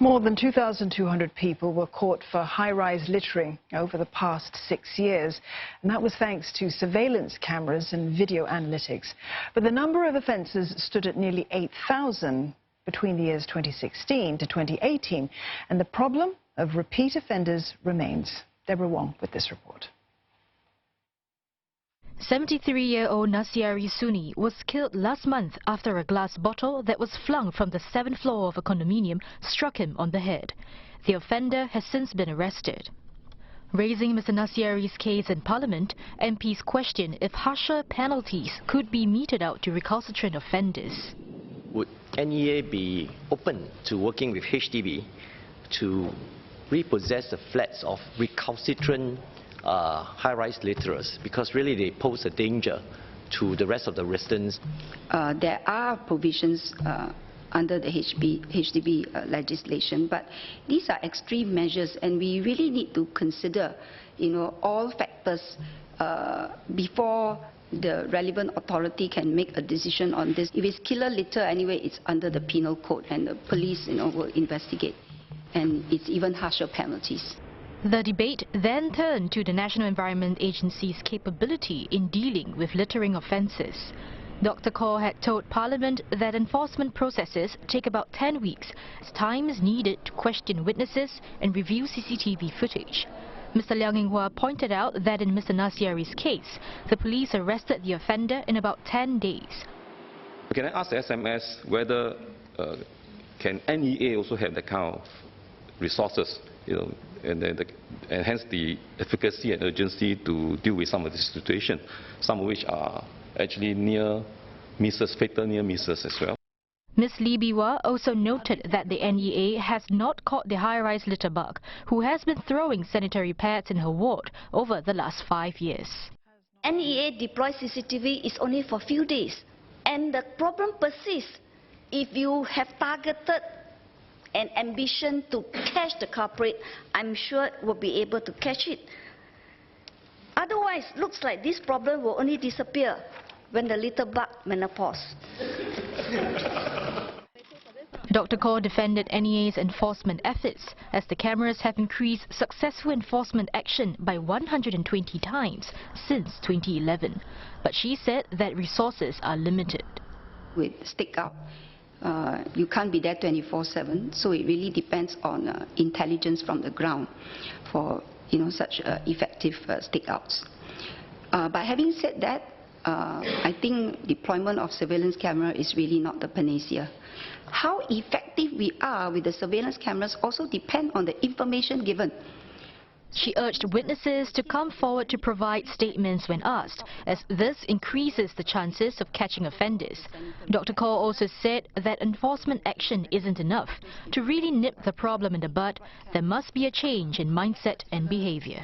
More than 2,200 people were caught for high-rise littering over the past 6 years, and that was thanks to surveillance cameras and video analytics. But the number of offences stood at nearly 8,000 between the years 2016 to 2018, and the problem of repeat offenders remains. Deborah Wong with this report. 73-year-old Nasiari Suni was killed last month after a glass bottle that was flung from the 7th floor of a condominium struck him on the head. The offender has since been arrested. Raising Mr. Nasiari's case in Parliament, MPs question if harsher penalties could be meted out to recalcitrant offenders. Would NEA be open to working with HDB to repossess the flats of recalcitrant high-rise litterers, because really they pose a danger to the rest of the residents? There are provisions under the HDB legislation, but these are extreme measures, and we really need to consider, all factors before the relevant authority can make a decision on this. If it's killer litter, anyway, it's under the penal code, and the police, will investigate, and it's even harsher penalties. The debate then turned to the National Environment Agency's capability in dealing with littering offences. Dr. Kaur had told Parliament that enforcement processes take about 10 weeks, as time is needed to question witnesses and review CCTV footage. Mr. Liang Yinghua pointed out that in Mr. Nasiari's case, the police arrested the offender in about 10 days. Can I ask the SMS whether can NEA also have that kind of resources, and hence the efficacy and urgency to deal with some of this situation, some of which are actually near misses, fatal near misses as well. Ms. Lee Biwa also noted that the NEA has not caught the high-rise litterbug, who has been throwing sanitary pads in her ward over the last 5 years. NEA deploys CCTV is only for a few days, and the problem persists. If you have targeted an ambition to catch the culprit, I'm sure we'll be able to catch it. Otherwise, looks like this problem will only disappear when the litterbug menopause. Dr. Kaur defended NEA's enforcement efforts, as the cameras have increased successful enforcement action by 120 times since 2011. But she said that resources are limited. With stakeout, you can't be there 24/7, so it really depends on intelligence from the ground for such effective stakeouts. But having said that, I think deployment of surveillance camera is really not the panacea. How effective we are with the surveillance cameras also depend on the information given. She urged witnesses to come forward to provide statements when asked, as this increases the chances of catching offenders. Dr. Kaur also said that enforcement action isn't enough. To really nip the problem in the bud, there must be a change in mindset and behaviour.